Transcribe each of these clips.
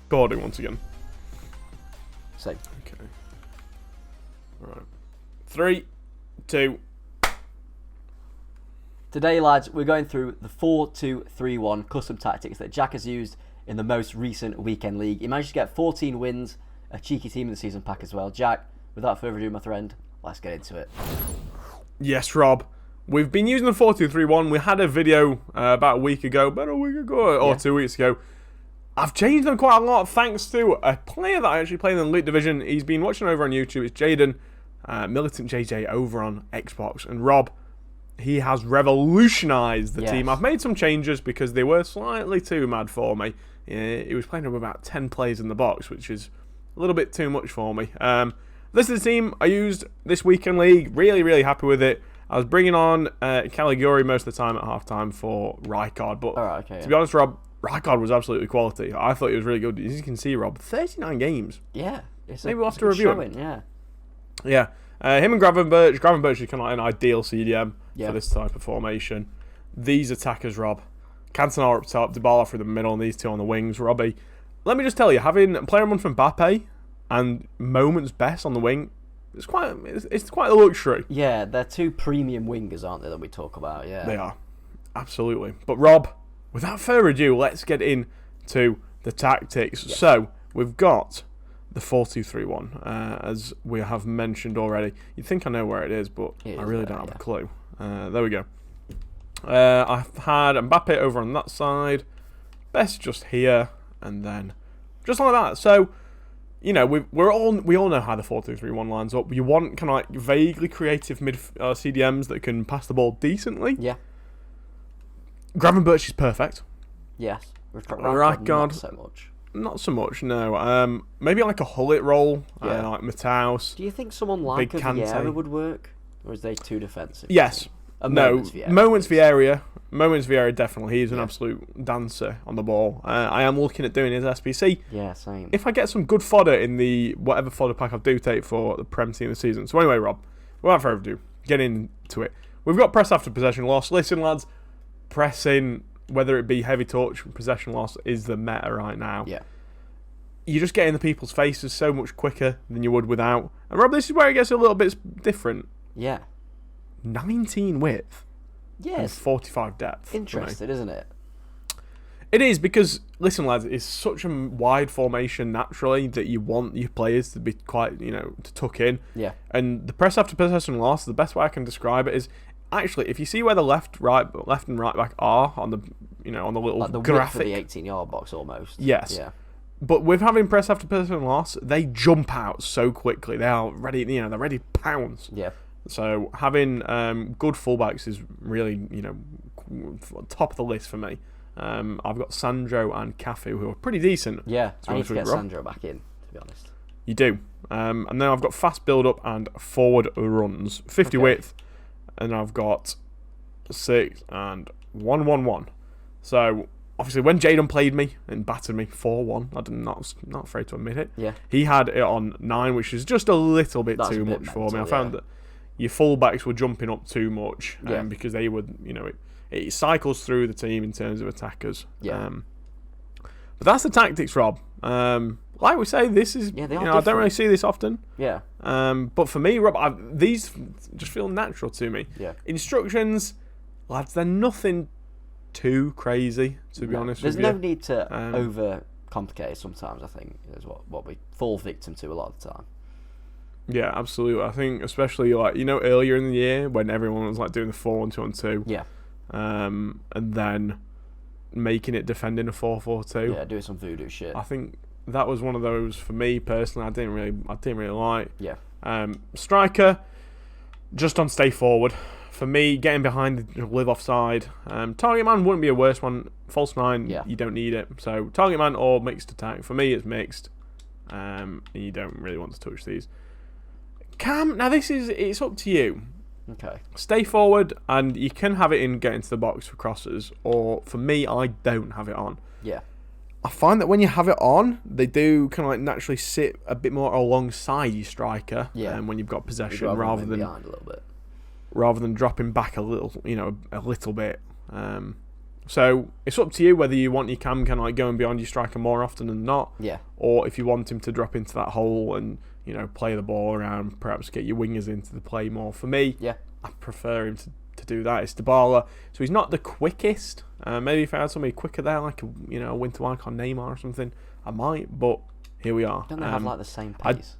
recording once again? Same. Okay. Alright. 3, 2. Today, lads, we're going through the 4-2-3-1 custom tactics that Jack has used in the most recent weekend league. He managed to get 14 wins, a cheeky team in the season pack as well. Jack, without further ado, my friend, let's get into it. Yes, Rob. We've been using the 4-2-3-1. We had a video about a week ago, or 2 weeks ago. I've changed them quite a lot thanks to a player that I actually play in the Elite Division. He's been watching over on YouTube. It's Jaden, Militant JJ over on Xbox. And Rob, he has revolutionised the team. I've made some changes because they were slightly too mad for me. He was playing with about 10 players in the box, which is a little bit too much for me. This is the team I used this weekend league. Really, really happy with it. I was bringing on Caligari most of the time at halftime for Rijkaard, but to be honest, Rob, Rijkaard was absolutely quality. I thought he was really good. As you can see, Rob, 39 games. Yeah. Maybe we'll have to review him. Yeah. Him and Gravenberch. Gravenberch is kind of like an ideal CDM for this type of formation. These attackers, Rob, Cantona up top, Dybala through the middle, and these two on the wings. Robbie, let me just tell you, having player month from Mbappe and Moments Best on the wing, it's quite a luxury. Yeah, they're two premium wingers, aren't they, that we talk about? Yeah, they are, absolutely. But Rob, without further ado, let's get into the tactics. Yes. So we've got the 4-2-3-1, as we have mentioned already. You'd think I know where it is, but I really don't have a clue. There we go. I've had Mbappe over on that side, Best just here, and then just like that. So, you know, we all know how the 4-2-3-1 lines up. You want kind of like vaguely creative CDMs that can pass the ball decently. Yeah. Gravenberch is perfect. Yes. Rijkaard, not so much. Not so much, no. Maybe like a Hullet role, like Mataus. Do you think someone like a Vieira would work? Or is they too defensive? Yes. Moments Vieira definitely. He's an absolute dancer on the ball. I am looking at doing his SPC. Yeah, same. If I get some good fodder in the whatever fodder pack I do take for the Prem team this season. So anyway, Rob, without further ado, get into it. We've got press after possession loss. Listen, lads, pressing, whether it be heavy touch, possession loss, is the meta right now. Yeah. You just get in the people's faces so much quicker than you would without. And Rob, this is where it gets a little bit different. Yeah. 19 width. Yes. And 45 depth. Interesting, isn't it? It is, because, listen, lads, it's such a wide formation naturally that you want your players to be quite, to tuck in. Yeah. And the press after possession loss, the best way I can describe it is, actually, if you see where the left and right back are on the, on the little like the graphic. Width of the 18-yard box almost. Yes. Yeah. But with having press after possession loss, they jump out so quickly. They are ready, they're ready to pounce. Yeah. So having good fullbacks is really, top of the list for me. I've got Sandro and Cafu, who are pretty decent. Yeah, I need to get Sandro back in, to be honest. You do. And then I've got fast build-up and forward runs. 50 width. And I've got 6 and 1-1-1. So, obviously, when Jaden played me and battered me 4-1, I'm not afraid to admit it. Yeah. He had it on 9, which is just a little bit too much for me. I found that your fullbacks were jumping up too much because they would, it cycles through the team in terms of attackers. Yeah. But that's the tactics, Rob. Like we say, this is, I don't really see this often. Yeah. But for me, Rob, these just feel natural to me. Yeah. Instructions, lads, they're nothing too crazy, to be honest with you. There's no need to overcomplicate it sometimes, I think, is what we fall victim to a lot of the time. Yeah, absolutely. I think especially earlier in the year when everyone was doing the 4-1-2-1-2. Yeah. And then making it defending a 4-4-2. Yeah, doing some voodoo shit. I think that was one of those for me personally. I didn't really like. Yeah. Striker, just on stay forward. For me, getting behind the live offside. Target man wouldn't be a worse one. False 9, you don't need it. So target man or mixed attack. For me, it's mixed. And you don't really want to touch these. Cam, now it's up to you. Okay. Stay forward, and you can have it in get into the box for crosses, or for me, I don't have it on. Yeah. I find that when you have it on, they do kind of naturally sit a bit more alongside your striker. Yeah. When you've got possession, rather than behind a little bit. Rather than dropping back a little, a little bit. So it's up to you whether you want your cam kind of like going beyond your striker more often than not. Yeah. Or if you want him to drop into that hole and, play the ball around, perhaps get your wingers into the play more. For me, I prefer him to do that. It's Dybala. So he's not the quickest. Maybe if I had somebody quicker there, like a winter icon Neymar or something, I might. But here we are. Don't they have like the same pace?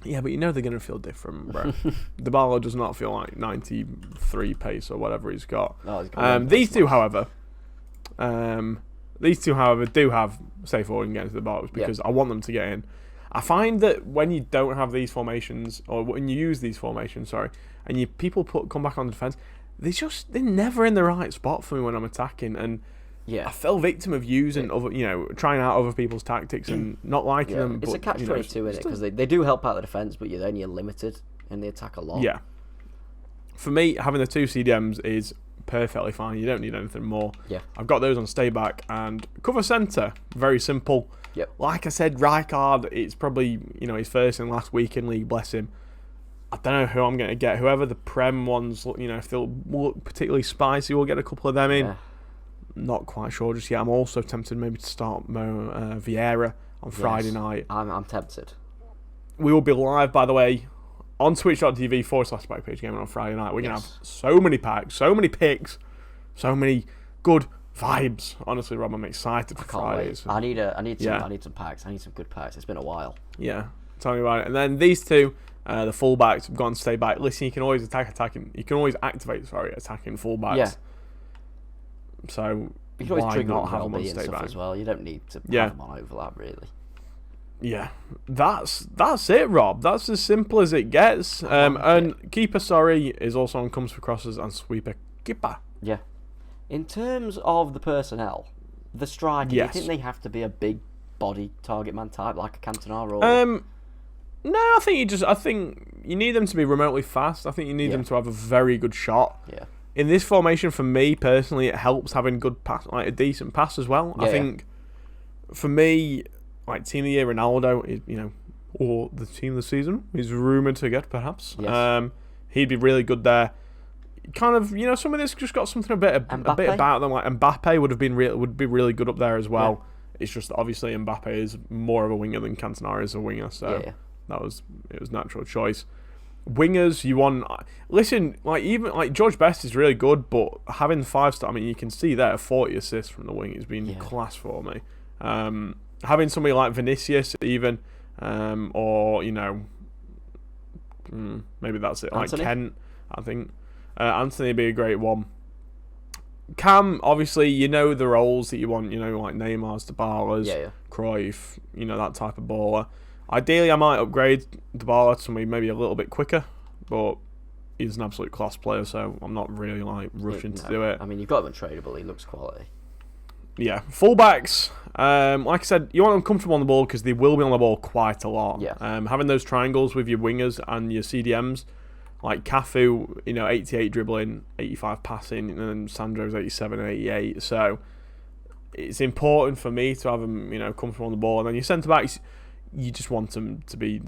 Yeah, but they're going to feel different, bro. Dybala does not feel like 93 pace or whatever he's got. These two, however, do have safe forward and get into the box because I want them to get in. I find that when you don't have these formations, or when you use these formations, and people come back on defence, they're never in the right spot for me when I'm attacking, and I fell victim of using other, trying out other people's tactics and not liking them. It's a catch-22, isn't it? Because they do help out the defence, but you're limited in the attack a lot. Yeah. For me, having the 2 CDMs is perfectly fine. You don't need anything more. Yeah. I've got those on stay back and cover centre. Very simple. Yep. Like I said, Rijkaard, it's probably his first and last week in league. Bless him. I don't know who I'm going to get. Whoever the Prem ones, if they'll look particularly spicy, we'll get a couple of them in. Yeah. Not quite sure just yet. I'm also tempted maybe to start Vieira on Friday night. I'm tempted. We will be live, by the way, on twitch.tv/Backpage Gaming on Friday night. We're going to have so many packs, so many picks, so many good vibes. Honestly, Rob, I'm excited for Fridays. I need some packs. I need some good packs. It's been a while. Yeah, tell me about it. And then these two, the fullbacks have gone to stay back. Listen, you can always You can always activate attacking fullbacks. Yeah. So you can always trigger not have them on and stay stuff back as well. You don't need to have them on overlap, really. Yeah, that's it, Rob. That's as simple as it gets. And keeper, is also on comes for crosses and sweeper keeper. Yeah. In terms of the personnel, the striker, do you think they have to be a big body target man type like a Cantona or? No, I think you need them to be remotely fast. I think you need them to have a very good shot. Yeah. In this formation, for me personally, it helps having good pass, like a decent pass as well. I think for me, like team of the year Ronaldo is, or the team of the season is rumoured to get perhaps. Yes. He'd be really good there. Kind of, some of this just got something a bit about them. Like Mbappe would be really good up there as well. Yeah. It's just that obviously Mbappe is more of a winger than Cantona is a winger, so it was natural choice. Wingers, you want... Listen, even George Best is really good, but having 5-star... you can see there 40 assists from the wing has been class for me. Having somebody like Vinicius even, or, maybe that's it. Anthony? Like Kent, I think. Anthony would be a great one. Cam, obviously, the roles that you want, like Neymar's, Dybala's, Cruyff, that type of baller. Ideally, I might upgrade Dybala to somebody maybe a little bit quicker, but he's an absolute class player, so I'm not really rushing to do it. You've got him untradeable. He looks quality. Yeah, fullbacks. Like I said, you want them comfortable on the ball because they will be on the ball quite a lot. Yeah. Having those triangles with your wingers and your CDMs, like Cafu, 88 dribbling, 85 passing, and then Sandro's 87 and 88. So it's important for me to have them, comfortable on the ball, and then your centre backs. You just want them to be,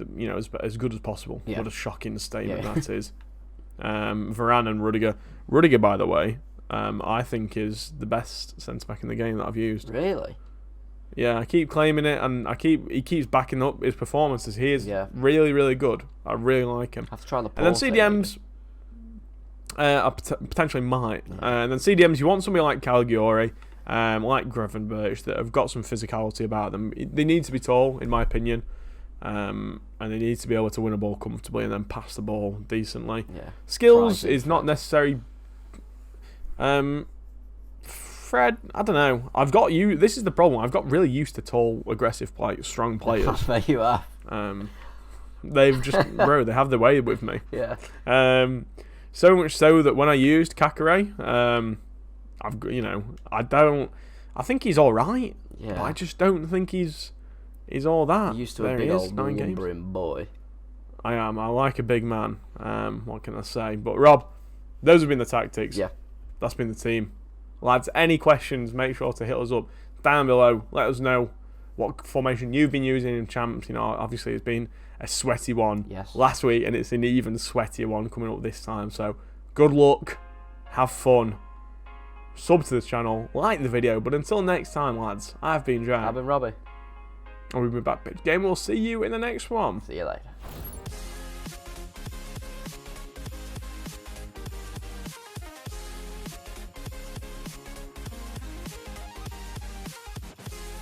as good as possible. Yeah. What a shocking statement that is. Varane and Rudiger. Rudiger, by the way, I think is the best centre back in the game that I've used. Really? Yeah, I keep claiming it, and he keeps backing up his performances. He is really, really good. I really like him. I have to try the and then CDMs, I potentially might. And then CDMs, you want somebody like Calagiore. Like Gravenberch, that have got some physicality about them. They need to be tall, in my opinion, and they need to be able to win a ball comfortably and then pass the ball decently. Yeah. Skills is not necessary. Fred, I don't know. I've got you. This is the problem. I've got really used to tall, aggressive, strong players. There you are. They've just, bro, they have their way with me. Yeah. So much so that when I used Kakare, I think he's all right. Yeah. But I just don't think he's all that. You're used to a big old lumbering boy. I am. I like a big man. What can I say? But Rob, those have been the tactics. Yeah. That's been the team. Lads, any questions, make sure to hit us up down below. Let us know what formation you've been using in Champs. Obviously it's been a sweaty one last week, and it's an even sweatier one coming up this time. So good luck. Have fun. sub to this channel, like the video. But until next time, lads, I've been Jack. I've been Robbie. And we'll be back, bitch game. We'll see you in the next one. See you later.